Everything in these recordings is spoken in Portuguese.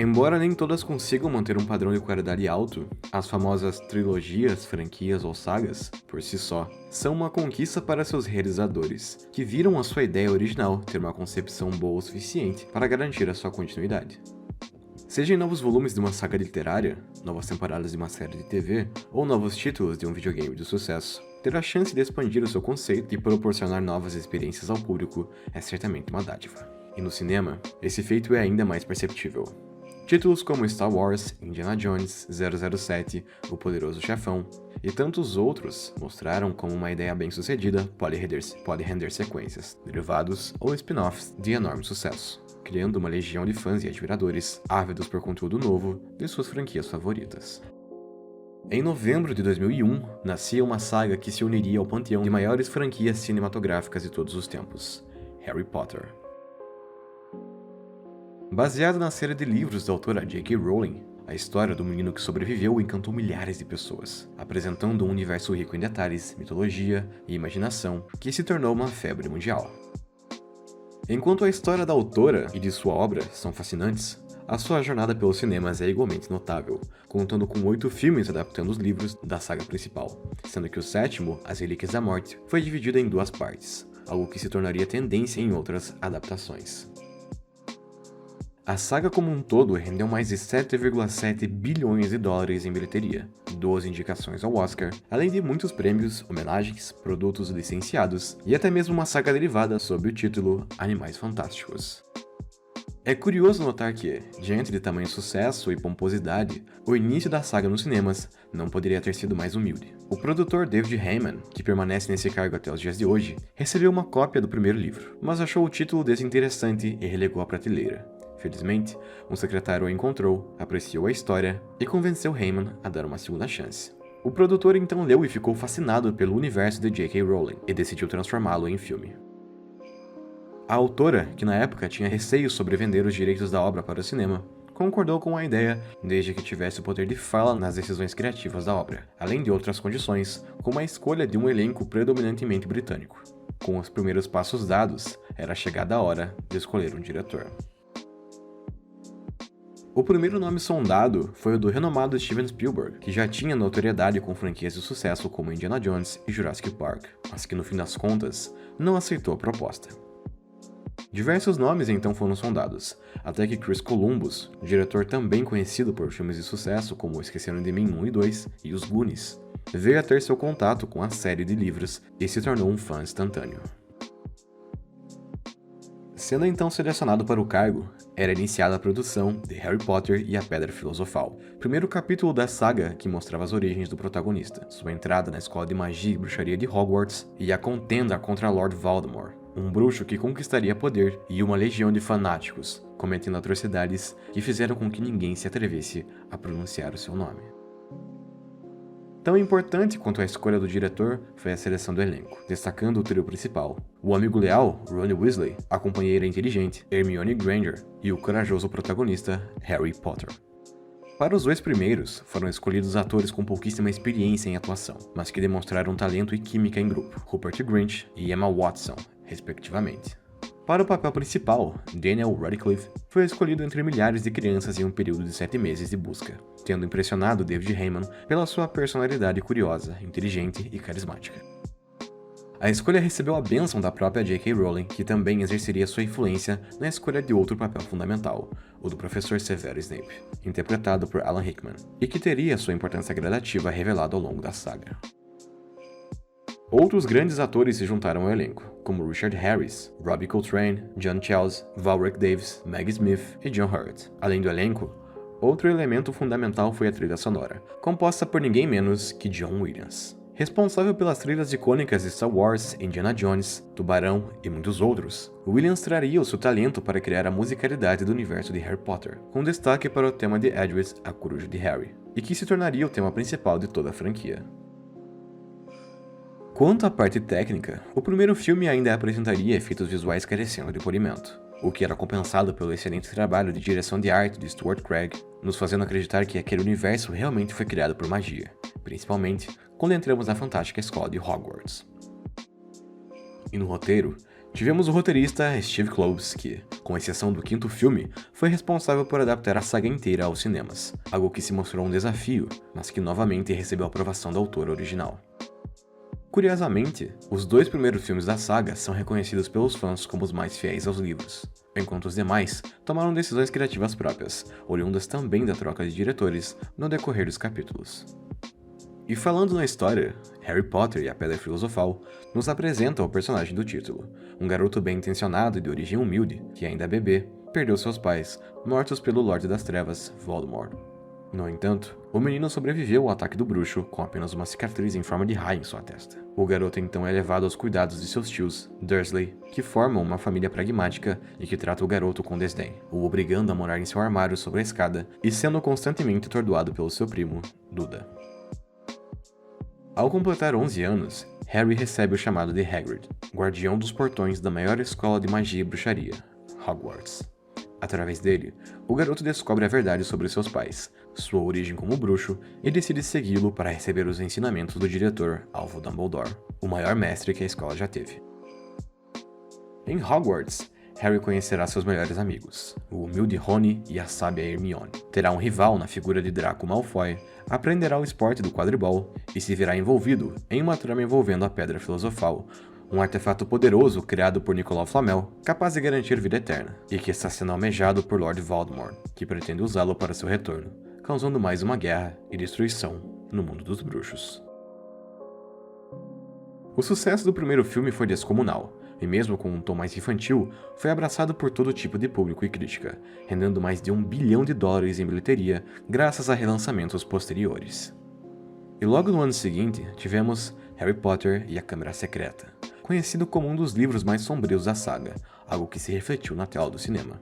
Embora nem todas consigam manter um padrão de qualidade alto, as famosas trilogias, franquias ou sagas, por si só, são uma conquista para seus realizadores, que viram a sua ideia original ter uma concepção boa o suficiente para garantir a sua continuidade. Seja em novos volumes de uma saga literária, novas temporadas de uma série de TV ou novos títulos de um videogame de sucesso, ter a chance de expandir o seu conceito e proporcionar novas experiências ao público é certamente uma dádiva. E no cinema, esse feito é ainda mais perceptível. Títulos como Star Wars, Indiana Jones, 007, O Poderoso Chefão e tantos outros mostraram como uma ideia bem-sucedida pode render sequências, derivados ou spin-offs de enorme sucesso, criando uma legião de fãs e admiradores ávidos por conteúdo novo de suas franquias favoritas. Em novembro de 2001, nascia uma saga que se uniria ao panteão de maiores franquias cinematográficas de todos os tempos, Harry Potter. Baseado na série de livros da autora J.K. Rowling, a história do menino que sobreviveu encantou milhares de pessoas, apresentando um universo rico em detalhes, mitologia e imaginação que se tornou uma febre mundial. Enquanto a história da autora e de sua obra são fascinantes, a sua jornada pelos cinemas é igualmente notável, contando com 8 filmes adaptando os livros da saga principal, sendo que o sétimo, As Relíquias da Morte, foi dividido em 2 partes, algo que se tornaria tendência em outras adaptações. A saga como um todo rendeu mais de 7,7 bilhões de dólares em bilheteria, 12 indicações ao Oscar, além de muitos prêmios, homenagens, produtos licenciados e até mesmo uma saga derivada sob o título Animais Fantásticos. É curioso notar que, diante de tamanho sucesso e pomposidade, o início da saga nos cinemas não poderia ter sido mais humilde. O produtor David Heyman, que permanece nesse cargo até os dias de hoje, recebeu uma cópia do primeiro livro, mas achou o título desinteressante e relegou à prateleira. Felizmente, um secretário o encontrou, apreciou a história e convenceu Heyman a dar uma segunda chance. O produtor então leu e ficou fascinado pelo universo de J.K. Rowling e decidiu transformá-lo em filme. A autora, que na época tinha receio sobre vender os direitos da obra para o cinema, concordou com a ideia desde que tivesse o poder de fala nas decisões criativas da obra, além de outras condições, como a escolha de um elenco predominantemente britânico. Com os primeiros passos dados, era chegada a hora de escolher um diretor. O primeiro nome sondado foi o do renomado Steven Spielberg, que já tinha notoriedade com franquias de sucesso como Indiana Jones e Jurassic Park, mas que no fim das contas não aceitou a proposta. Diversos nomes então foram sondados, até que Chris Columbus, diretor também conhecido por filmes de sucesso como Esqueceram de Mim 1 e 2 e Os Goonies, veio a ter seu contato com a série de livros e se tornou um fã instantâneo. Sendo então selecionado para o cargo, era iniciada a produção de Harry Potter e a Pedra Filosofal, primeiro capítulo da saga que mostrava as origens do protagonista, sua entrada na escola de magia e bruxaria de Hogwarts e a contenda contra Lord Voldemort, um bruxo que conquistaria poder e uma legião de fanáticos, cometendo atrocidades que fizeram com que ninguém se atrevesse a pronunciar o seu nome. Tão importante quanto a escolha do diretor foi a seleção do elenco, destacando o trio principal, o amigo leal, Ron Weasley, a companheira inteligente, Hermione Granger, e o corajoso protagonista, Harry Potter. Para os 2 primeiros, foram escolhidos atores com pouquíssima experiência em atuação, mas que demonstraram talento e química em grupo, Rupert Grint e Emma Watson, respectivamente. Para o papel principal, Daniel Radcliffe foi escolhido entre milhares de crianças em um período de 7 meses de busca, tendo impressionado David Heyman pela sua personalidade curiosa, inteligente e carismática. A escolha recebeu a bênção da própria J.K. Rowling, que também exerceria sua influência na escolha de outro papel fundamental, o do professor Severo Snape, interpretado por Alan Rickman, e que teria sua importância gradativa revelada ao longo da saga. Outros grandes atores se juntaram ao elenco, como Richard Harris, Robbie Coltrane, John Childs, Warwick Davis, Maggie Smith e John Hurt. Além do elenco, outro elemento fundamental foi a trilha sonora, composta por ninguém menos que John Williams. Responsável pelas trilhas icônicas de Star Wars, Indiana Jones, Tubarão e muitos outros, Williams traria o seu talento para criar a musicalidade do universo de Harry Potter, com destaque para o tema de Edward, a Coruja de Harry, e que se tornaria o tema principal de toda a franquia. Quanto à parte técnica, o primeiro filme ainda apresentaria efeitos visuais carecendo de polimento, o que era compensado pelo excelente trabalho de direção de arte de Stuart Craig, nos fazendo acreditar que aquele universo realmente foi criado por magia, principalmente quando entramos na fantástica escola de Hogwarts. E no roteiro, Tivemos o roteirista Steve Kloves, que, com exceção do quinto filme, foi responsável por adaptar a saga inteira aos cinemas, algo que se mostrou um desafio, mas que novamente recebeu a aprovação da autora original. Curiosamente, os 2 primeiros filmes da saga são reconhecidos pelos fãs como os mais fiéis aos livros, enquanto os demais tomaram decisões criativas próprias, oriundas também da troca de diretores no decorrer dos capítulos. E falando na história, Harry Potter e a Pedra Filosofal nos apresentam o personagem do título, um garoto bem intencionado e de origem humilde, que ainda bebê, perdeu seus pais, mortos pelo Lorde das Trevas, Voldemort. No entanto, o menino sobreviveu ao ataque do bruxo com apenas uma cicatriz em forma de raio em sua testa. O garoto então é levado aos cuidados de seus tios, Dursley, que formam uma família pragmática e que trata o garoto com desdém, o obrigando a morar em seu armário sobre a escada e sendo constantemente atordoado pelo seu primo, Duda. Ao completar 11 anos, Harry recebe o chamado de Hagrid, guardião dos portões da maior escola de magia e bruxaria, Hogwarts. Através dele, o garoto descobre a verdade sobre seus pais, sua origem como bruxo, e decide segui-lo para receber os ensinamentos do diretor Alvo Dumbledore, o maior mestre que a escola já teve. Em Hogwarts, Harry conhecerá seus melhores amigos, o humilde Rony e a sábia Hermione. Terá um rival na figura de Draco Malfoy, aprenderá o esporte do quadribol e se verá envolvido em uma trama envolvendo a Pedra Filosofal, um artefato poderoso criado por Nicolau Flamel, capaz de garantir vida eterna, e que está sendo almejado por Lord Voldemort, que pretende usá-lo para seu retorno, causando mais uma guerra e destruição no mundo dos bruxos. O sucesso do primeiro filme foi descomunal, e mesmo com um tom mais infantil, foi abraçado por todo tipo de público e crítica, rendendo mais de $1 bilhão em bilheteria graças a relançamentos posteriores. E logo no ano seguinte, tivemos Harry Potter e a Câmara Secreta, conhecido como um dos livros mais sombrios da saga, algo que se refletiu na tela do cinema.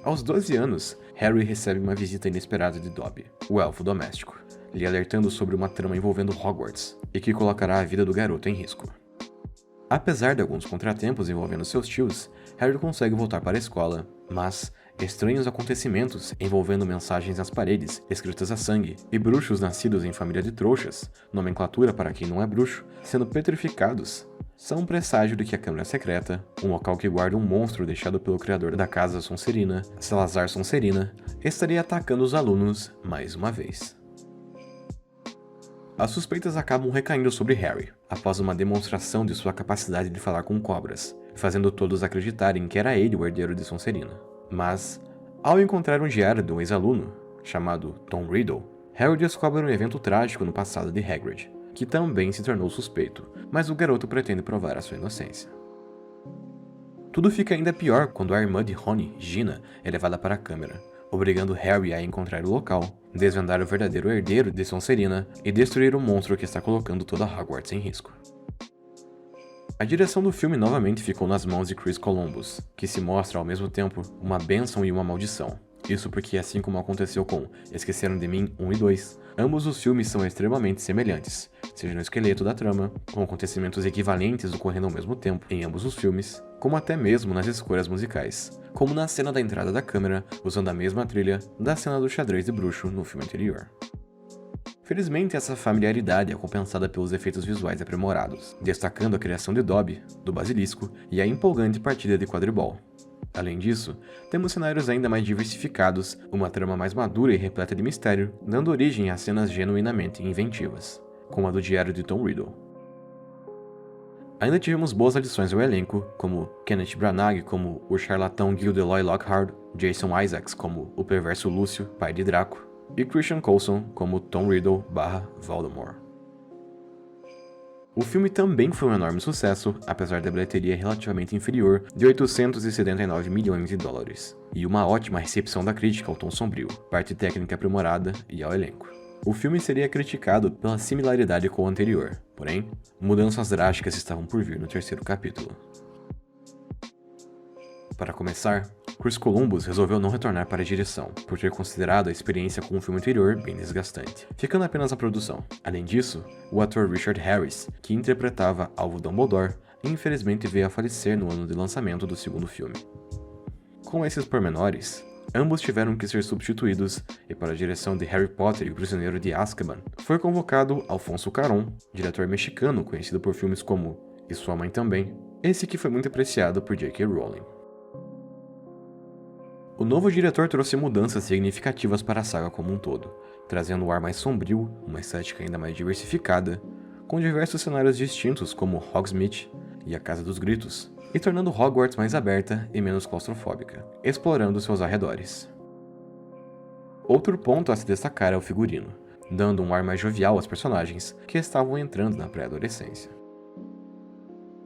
Aos 12 anos, Harry recebe uma visita inesperada de Dobby, o elfo doméstico, lhe alertando sobre uma trama envolvendo Hogwarts e que colocará a vida do garoto em risco. Apesar de alguns contratempos envolvendo seus tios, Harry consegue voltar para a escola, mas estranhos acontecimentos envolvendo mensagens nas paredes escritas a sangue e bruxos nascidos em família de trouxas, nomenclatura para quem não é bruxo, sendo petrificados, são um presságio de que a Câmara Secreta, um local que guarda um monstro deixado pelo criador da Casa Sonserina, Salazar Sonserina, estaria atacando os alunos mais uma vez. As suspeitas acabam recaindo sobre Harry, após uma demonstração de sua capacidade de falar com cobras, fazendo todos acreditarem que era ele o herdeiro de Sonserina. Mas, ao encontrar um diário de um ex-aluno, chamado Tom Riddle, Harry descobre um evento trágico no passado de Hagrid, que também se tornou suspeito, mas o garoto pretende provar a sua inocência. Tudo fica ainda pior quando a irmã de Rony, Gina, é levada para a câmara, obrigando Harry a encontrar o local, desvendar o verdadeiro herdeiro de Sonserina e destruir o monstro que está colocando toda Hogwarts em risco. A direção do filme novamente ficou nas mãos de Chris Columbus, que se mostra ao mesmo tempo uma bênção e uma maldição. Isso porque, assim como aconteceu com Esqueceram de Mim 1 e 2, ambos os filmes são extremamente semelhantes, seja no esqueleto da trama, com acontecimentos equivalentes ocorrendo ao mesmo tempo em ambos os filmes, como até mesmo nas escolhas musicais, como na cena da entrada da câmera, usando a mesma trilha da cena do xadrez de bruxo no filme anterior. Felizmente, essa familiaridade é compensada pelos efeitos visuais aprimorados, destacando a criação de Dobby, do basilisco, e a empolgante partida de quadribol. Além disso, temos cenários ainda mais diversificados, uma trama mais madura e repleta de mistério, dando origem a cenas genuinamente inventivas, como a do diário de Tom Riddle. Ainda tivemos boas adições ao elenco, como Kenneth Branagh como o charlatão Gilderoy Lockhart, Jason Isaacs como o perverso Lúcio, pai de Draco, e Christian Coulson como Tom Riddle / Voldemort. O filme também foi um enorme sucesso, apesar da bilheteria relativamente inferior de $879 milhões, e uma ótima recepção da crítica ao tom sombrio, parte técnica aprimorada e ao elenco. O filme seria criticado pela similaridade com o anterior, porém, mudanças drásticas estavam por vir no terceiro capítulo. Para começar, Chris Columbus resolveu não retornar para a direção, por ter considerado a experiência com o filme anterior bem desgastante, ficando apenas a produção. Além disso, o ator Richard Harris, que interpretava Alvo Dumbledore, infelizmente veio a falecer no ano de lançamento do segundo filme. Com esses pormenores, ambos tiveram que ser substituídos, e para a direção de Harry Potter e o Prisioneiro de Azkaban, foi convocado Alfonso Cuarón, diretor mexicano conhecido por filmes como E Sua Mãe Também, esse que foi muito apreciado por J.K. Rowling. O novo diretor trouxe mudanças significativas para a saga como um todo, trazendo um ar mais sombrio, uma estética ainda mais diversificada, com diversos cenários distintos como Hogsmeade e a Casa dos Gritos, e tornando Hogwarts mais aberta e menos claustrofóbica, explorando seus arredores. Outro ponto a se destacar é o figurino, dando um ar mais jovial aos personagens que estavam entrando na pré-adolescência.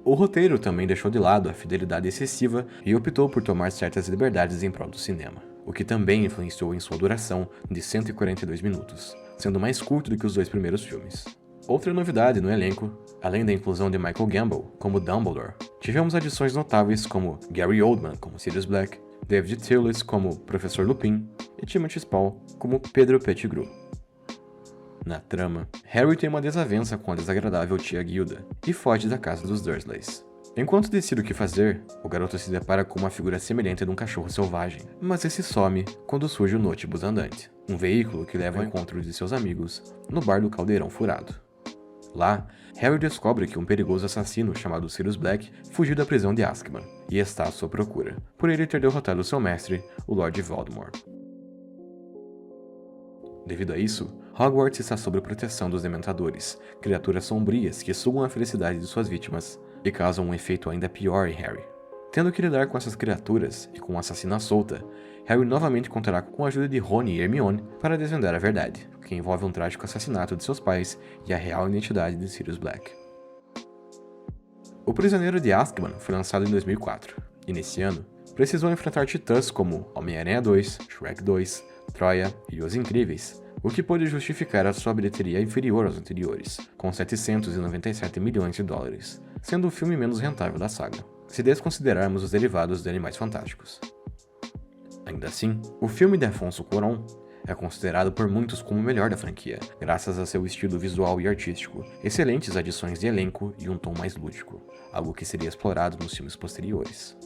O roteiro também deixou de lado a fidelidade excessiva e optou por tomar certas liberdades em prol do cinema, o que também influenciou em sua duração de 142 minutos, sendo mais curto do que os 2 primeiros filmes. Outra novidade no elenco, além da inclusão de Michael Gambon como Dumbledore, tivemos adições notáveis como Gary Oldman como Sirius Black, David Thewlis como Professor Lupin e Timothy Spall como Pedro Pettigrew. Na trama, Harry tem uma desavença com a desagradável tia Gilda e foge da casa dos Dursleys. Enquanto decide o que fazer, o garoto se depara com uma figura semelhante a de um cachorro selvagem, mas esse some quando surge o Notibus andante, um veículo que leva ao encontro de seus amigos no bar do Caldeirão Furado. Lá, Harry descobre que um perigoso assassino chamado Sirius Black fugiu da prisão de Azkaban e está à sua procura, por ele ter derrotado seu mestre, o Lord Voldemort. Devido a isso, Hogwarts está sob a proteção dos Dementadores, criaturas sombrias que sugam a felicidade de suas vítimas e causam um efeito ainda pior em Harry. Tendo que lidar com essas criaturas e com um assassino à solta, Harry novamente contará com a ajuda de Rony e Hermione para desvendar a verdade, que envolve um trágico assassinato de seus pais e a real identidade de Sirius Black. O Prisioneiro de Azkaban foi lançado em 2004, e nesse ano, precisou enfrentar titãs como Homem-Aranha 2, Shrek 2, Troia e Os Incríveis, o que pôde justificar a sua bilheteria inferior aos anteriores, com 797 milhões de dólares, sendo o filme menos rentável da saga, se desconsiderarmos os derivados de Animais Fantásticos. Ainda assim, o filme de Afonso Cuarón é considerado por muitos como o melhor da franquia, graças a seu estilo visual e artístico, excelentes adições de elenco e um tom mais lúdico, algo que seria explorado nos filmes posteriores.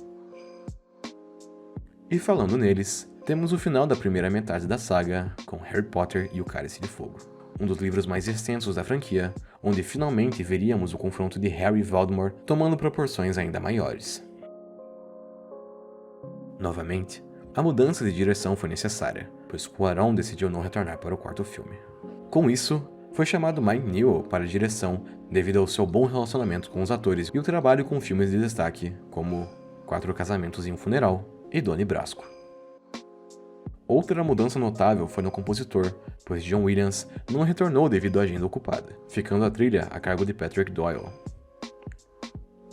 E falando neles, temos o final da primeira metade da saga, com Harry Potter e o Cálice de Fogo, um dos livros mais extensos da franquia, onde finalmente veríamos o confronto de Harry e Voldemort tomando proporções ainda maiores. Novamente, a mudança de direção foi necessária, pois Cuarón decidiu não retornar para o quarto filme. Com isso, foi chamado Mike Newell para a direção devido ao seu bom relacionamento com os atores e o trabalho com filmes de destaque como 4 Casamentos e um Funeral e Donnie Brasco. Outra mudança notável foi no compositor, pois John Williams não retornou devido à agenda ocupada, ficando a trilha a cargo de Patrick Doyle.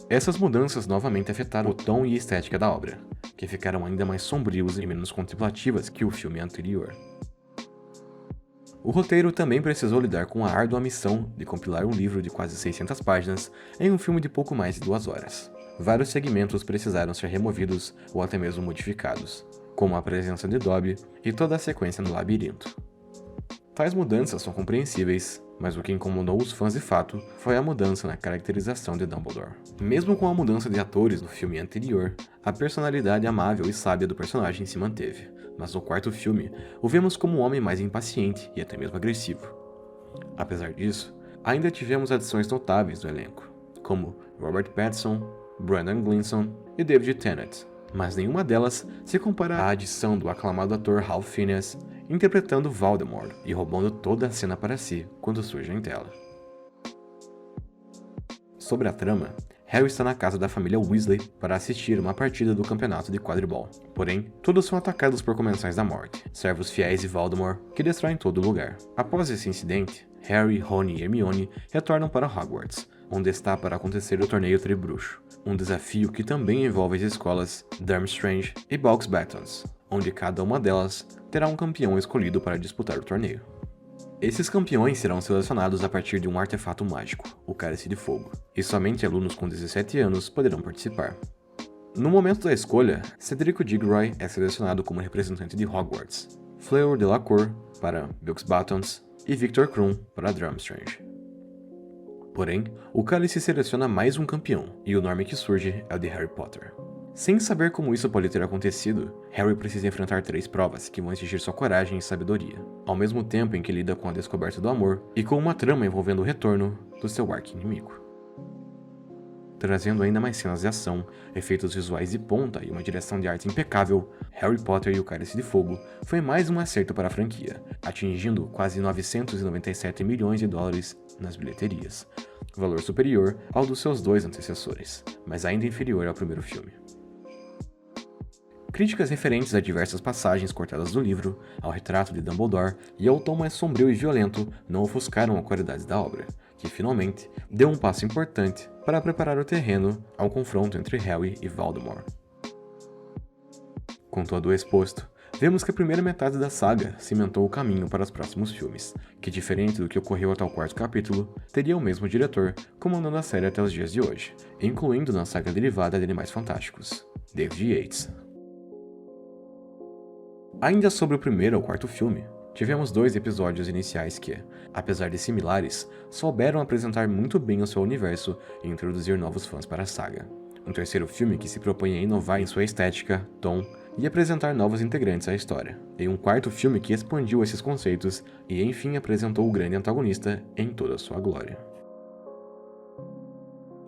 Essas mudanças novamente afetaram o tom e estética da obra, que ficaram ainda mais sombrios e menos contemplativas que o filme anterior. O roteiro também precisou lidar com a árdua missão de compilar um livro de quase 600 páginas em um filme de pouco mais de 2 horas. Vários segmentos precisaram ser removidos ou até mesmo modificados, como a presença de Dobby e toda a sequência no labirinto. Tais mudanças são compreensíveis, mas o que incomodou os fãs de fato foi a mudança na caracterização de Dumbledore. Mesmo com a mudança de atores no filme anterior, a personalidade amável e sábia do personagem se manteve, mas no quarto filme o vemos como um homem mais impaciente e até mesmo agressivo. Apesar disso, ainda tivemos adições notáveis no elenco, como Robert Pattinson, Brendan Gleeson e David Tennant, mas nenhuma delas se compara à adição do aclamado ator Ralph Fiennes interpretando Voldemort e roubando toda a cena para si quando surge em tela. Sobre a trama, Harry está na casa da família Weasley para assistir uma partida do campeonato de quadribol. Porém, todos são atacados por comensais da morte, servos fiéis de Voldemort, que destroem todo o lugar. Após esse incidente, Harry, Rony e Hermione retornam para Hogwarts, onde está para acontecer o torneio Tribruxo, um desafio que também envolve as escolas Durmstrang e Box Batons, onde cada uma delas terá um campeão escolhido para disputar o torneio. Esses campeões serão selecionados a partir de um artefato mágico, o Cálice de Fogo, e somente alunos com 17 anos poderão participar. No momento da escolha, Cedrico Diggory é selecionado como representante de Hogwarts, Fleur Delacour para Box Batons e Victor Krum para Durmstrang. Porém, o Cálice seleciona mais um campeão, e o nome que surge é o de Harry Potter. Sem saber como isso pode ter acontecido, Harry precisa enfrentar 3 provas que vão exigir sua coragem e sabedoria, ao mesmo tempo em que lida com a descoberta do amor e com uma trama envolvendo o retorno do seu arqui-inimigo. trazendo ainda mais cenas de ação, efeitos visuais de ponta e uma direção de arte impecável, Harry Potter e o Cálice de Fogo foi mais um acerto para a franquia, atingindo quase 997 milhões de dólares nas bilheterias, valor superior ao dos seus dois antecessores, mas ainda inferior ao primeiro filme. Críticas referentes a diversas passagens cortadas do livro, ao retrato de Dumbledore e ao tom mais sombrio e violento não ofuscaram a qualidade da obra, que finalmente deu um passo importante para preparar o terreno ao confronto entre Harry e Voldemort. Com todo o exposto, vemos que a primeira metade da saga cimentou o caminho para os próximos filmes, que, diferente do que ocorreu até o quarto capítulo, teria o mesmo diretor comandando a série até os dias de hoje, incluindo na saga derivada de Animais Fantásticos, David Yates. Ainda sobre o primeiro ou quarto filme, tivemos 2 episódios iniciais que, apesar de similares, souberam apresentar muito bem o seu universo e introduzir novos fãs para a saga. Um terceiro filme que se propõe a inovar em sua estética, tom e apresentar novos integrantes à história. E um quarto filme que expandiu esses conceitos e enfim apresentou o grande antagonista em toda a sua glória.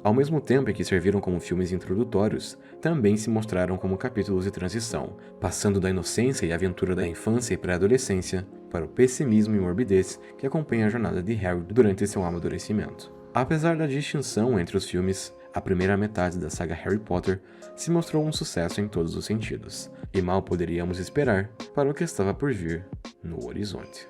Ao mesmo tempo em que serviram como filmes introdutórios, também se mostraram como capítulos de transição, passando da inocência e aventura da infância e pré-adolescência para o pessimismo e morbidez que acompanha a jornada de Harry durante seu amadurecimento. Apesar da distinção entre os filmes, a primeira metade da saga Harry Potter se mostrou um sucesso em todos os sentidos, e mal poderíamos esperar para o que estava por vir no horizonte.